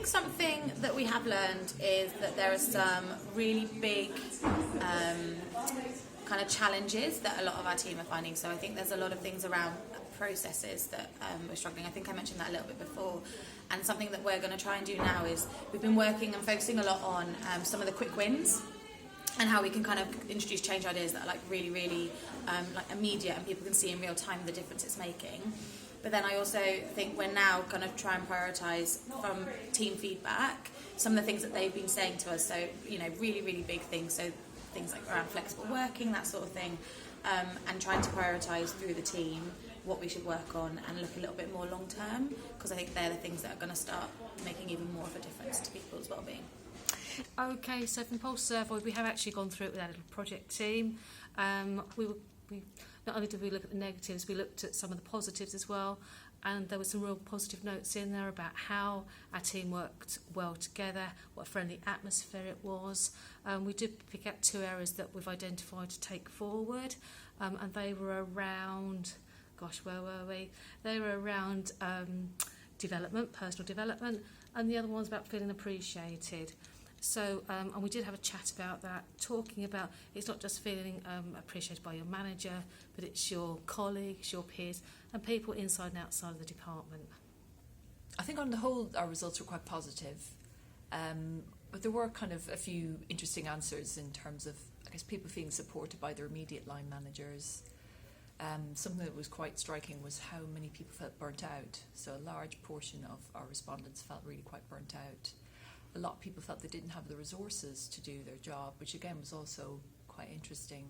think something that we have learned is that there are some really big kind of challenges that a lot of our team are finding. So I think there's a lot of things around processes that we're struggling. I think I mentioned that a little bit before. And something that we're going to try and do now is we've been working and focusing a lot on some of the quick wins and how we can kind of introduce change ideas that are like really like immediate and people can see in real time the difference it's making. But then I also think we're now going to try and prioritise from team feedback some of the things that they've been saying to us. So, you know, really big things. So things like around flexible working, that sort of thing, and trying to prioritise through the team what we should work on and look a little bit more long term, because I think they're the things that are going to start making even more of a difference to people's well-being. Okay, so from Pulse Survey, we have actually gone through it with our little project team. We not only did we look at the negatives, we looked at some of the positives as well, and there were some real positive notes in there about how our team worked well together, what a friendly atmosphere it was. We did pick out 2 areas that we've identified to take forward, and they were around, where were we? They were around development, personal development, and the other one was about feeling appreciated. So, and we did have a chat about that, talking about it's not just feeling appreciated by your manager, but it's your colleagues, your peers, and people inside and outside of the department. I think on the whole our results were quite positive, but there were kind of a few interesting answers in terms of, I guess, people feeling supported by their immediate line managers. Something that was quite striking was how many people felt burnt out. So a large portion of our respondents felt really quite burnt out. A lot of people felt they didn't have the resources to do their job, which again was also quite interesting.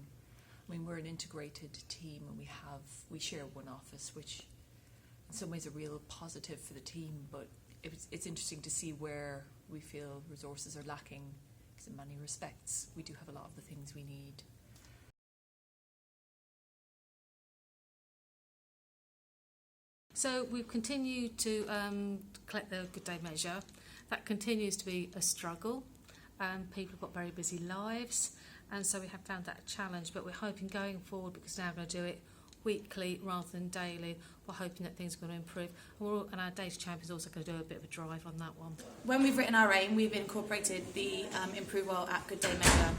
I mean, we're an integrated team and we share one office, which in some ways a real positive for the team, but it's interesting to see where we feel resources are lacking, because in many respects we do have a lot of the things we need. So we've continued to collect the Good Day measure. That continues to be a struggle. People have got very busy lives, and so we have found that a challenge, but we're hoping going forward, because now we're going to do it weekly rather than daily, we're hoping that things are going to improve. And our data champion is also going to do a bit of a drive on that one. When we've written our aim, we've incorporated the Improve Well at Good Day measure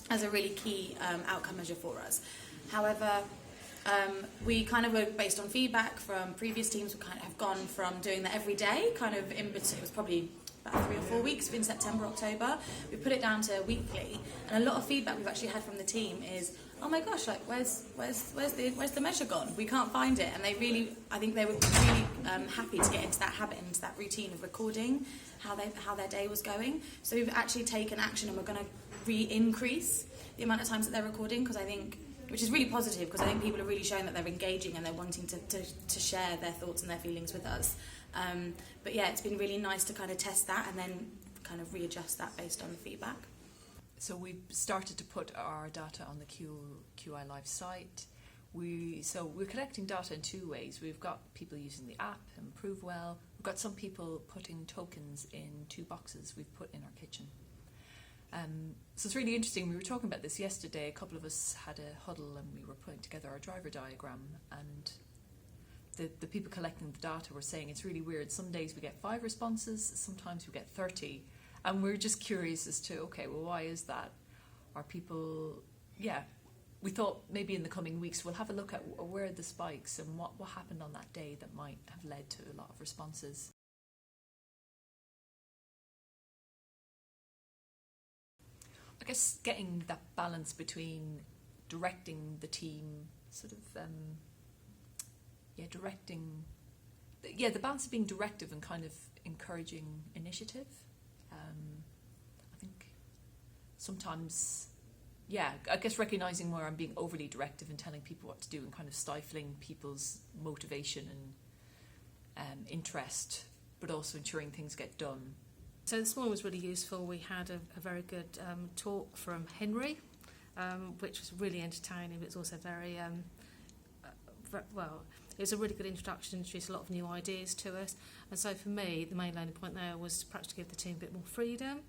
as a really key outcome measure for us. However, we kind of were based on feedback from previous teams. We kind of have gone from doing that every day, kind of in between, it was probably about 3 or 4 weeks in September, October. We put it down to weekly, and a lot of feedback we've actually had from the team is, oh my gosh, like where's the measure gone? We can't find it. And I think they were really happy to get into that habit, into that routine of recording how their day was going. So we've actually taken action, and we're going to re-increase the amount of times that they're recording, because I think, which is really positive, because I think people are really showing that they're engaging and they're wanting to share their thoughts and their feelings with us. But yeah, it's been really nice to kind of test that and then kind of readjust that based on the feedback. So we've started to put our data on the QI Live site. So we're collecting data in 2 ways. We've got people using the app, Improve Well. We've got some people putting tokens in 2 boxes we've put in our kitchen. So it's really interesting. We were talking about this yesterday. A couple of us had a huddle and we were putting together our driver diagram, and the people collecting the data were saying it's really weird. Some days we get 5 responses, sometimes we get 30. And we're just curious as to, okay, well, why is that? Are people, we thought maybe in the coming weeks we'll have a look at where are the spikes and what happened on that day that might have led to a lot of responses. I guess getting that balance between directing the team, the balance of being directive and kind of encouraging initiative. I think sometimes, I guess recognising where I'm being overly directive and telling people what to do and kind of stifling people's motivation and interest, but also ensuring things get done. So this morning was really useful. We had a very good talk from Henry, which was really entertaining, but it's also very, it was a really good introduction, introduced a lot of new ideas to us. And so for me, the main learning point there was perhaps to give the team a bit more freedom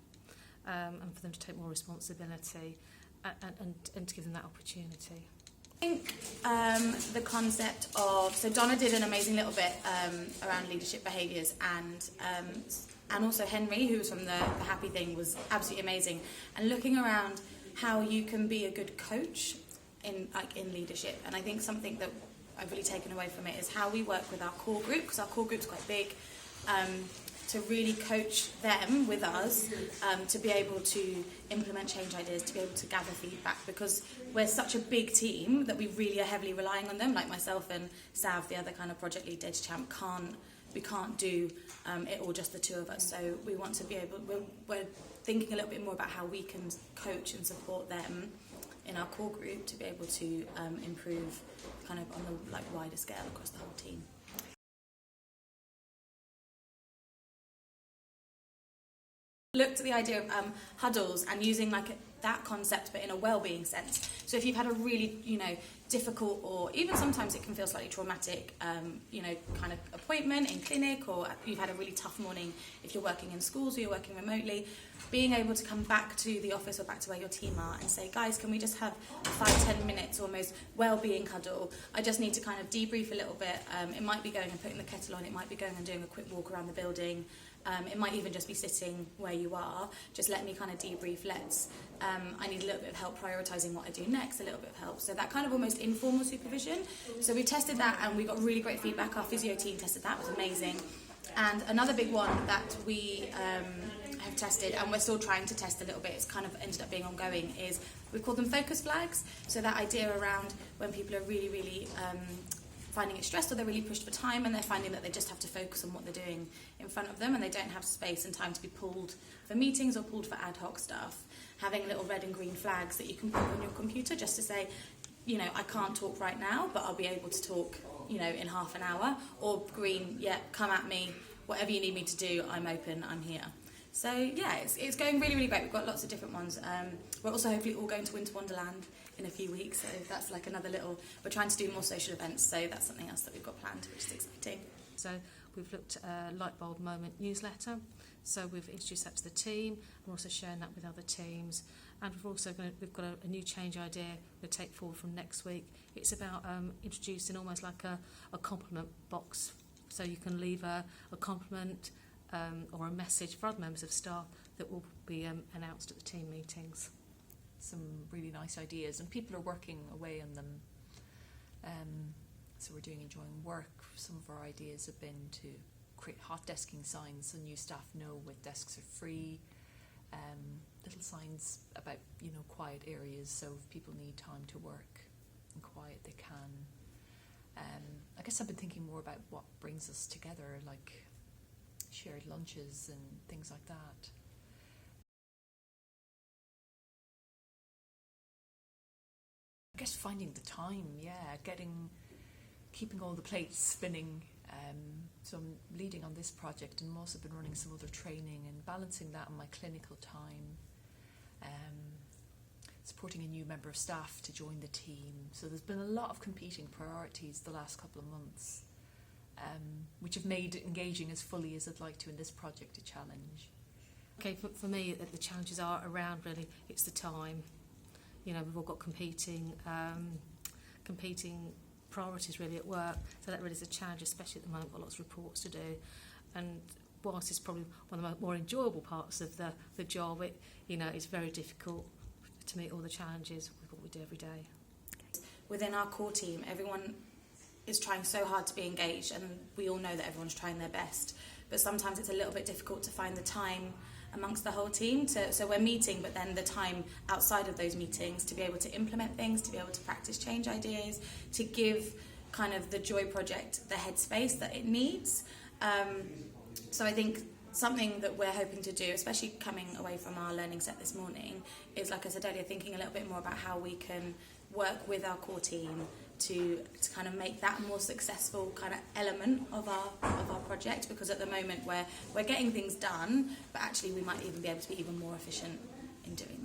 and for them to take more responsibility and to give them that opportunity. I think the concept of, so Donna did an amazing little bit around leadership behaviours, and and also Henry, who was from the Happy Thing, was absolutely amazing. And looking around how you can be a good coach in leadership. And I think something that I've really taken away from it is how we work with our core group, because our core group's quite big, to really coach them with us, to be able to implement change ideas, to be able to gather feedback, because we're such a big team that we really are heavily relying on them. Like myself and Sav, the other kind of project lead data champ, we can't do it all just the two of us. So we want to be able, we're thinking a little bit more about how we can coach and support them in our core group to be able to improve kind of on the wider scale across the whole team. Looked at the idea of huddles and using that concept but in a well-being sense. So if you've had a really difficult, or even sometimes it can feel slightly traumatic kind of appointment in clinic, or you've had a really tough morning if you're working in schools or you're working remotely, being able to come back to the office or back to where your team are and say, guys, can we just have 5-10 minutes almost well-being huddle? I just need to kind of debrief a little bit. It might be going and putting the kettle on, it might be going and doing a quick walk around the building. It might even just be sitting where you are. Just let me kind of debrief. I need a little bit of help prioritising what I do next, a little bit of help. So that kind of almost informal supervision. So we tested that and we got really great feedback. Our physio team tested that, it was amazing. And another big one that we have tested, and we're still trying to test a little bit, it's kind of ended up being ongoing, is we call them focus flags. So that idea around when people are really, really finding it stressed, or they're really pushed for time and they're finding that they just have to focus on what they're doing in front of them and they don't have space and time to be pulled for meetings or pulled for ad hoc stuff. Having little red and green flags that you can put on your computer just to say, I can't talk right now, but I'll be able to talk, in half an hour. Or green, yeah, come at me, whatever you need me to do, I'm open, I'm here. So yeah, it's going really, really great. We've got lots of different ones. We're also hopefully all going to Winter Wonderland in a few weeks, so that's like another little, we're trying to do more social events, so that's something else that we've got planned, which is exciting. So we've looked at a Lightbulb Moment newsletter, so we've introduced that to the team, we're also sharing that with other teams, and we've got a new change idea we'll take forward from next week. It's about introducing almost like a compliment box, so you can leave a compliment or a message for other members of staff that will be announced at the team meetings. Some really nice ideas, and people are working away on them. So we're doing Enjoying Work. Some of our ideas have been to create hot desking signs so new staff know when desks are free. Little signs about quiet areas, so if people need time to work in quiet, they can. I guess I've been thinking more about what brings us together, like shared lunches and things like that. I guess finding the time, keeping all the plates spinning. So I'm leading on this project, and I've also been running some other training and balancing that on my clinical time. Supporting a new member of staff to join the team. So there's been a lot of competing priorities the last couple of months, which have made engaging as fully as I'd like to in this project a challenge. Okay, for me, the challenges are around really, it's the time. We've all got competing priorities really at work, so that really is a challenge, especially at the moment. We've got lots of reports to do, and whilst it's probably one of the more enjoyable parts of the job, it's very difficult to meet all the challenges with what we do every day. Within our core team, everyone is trying so hard to be engaged, and we all know that everyone's trying their best, but sometimes it's a little bit difficult to find the time amongst the whole team. So we're meeting, but then the time outside of those meetings to be able to implement things, to be able to practice change ideas, to give kind of the Joy project the headspace that it needs. So I think something that we're hoping to do, especially coming away from our learning set this morning, is, like I said earlier, thinking a little bit more about how we can work with our core team to kind of make that a more successful kind of element of our project, because at the moment we're getting things done, but actually we might even be able to be even more efficient in doing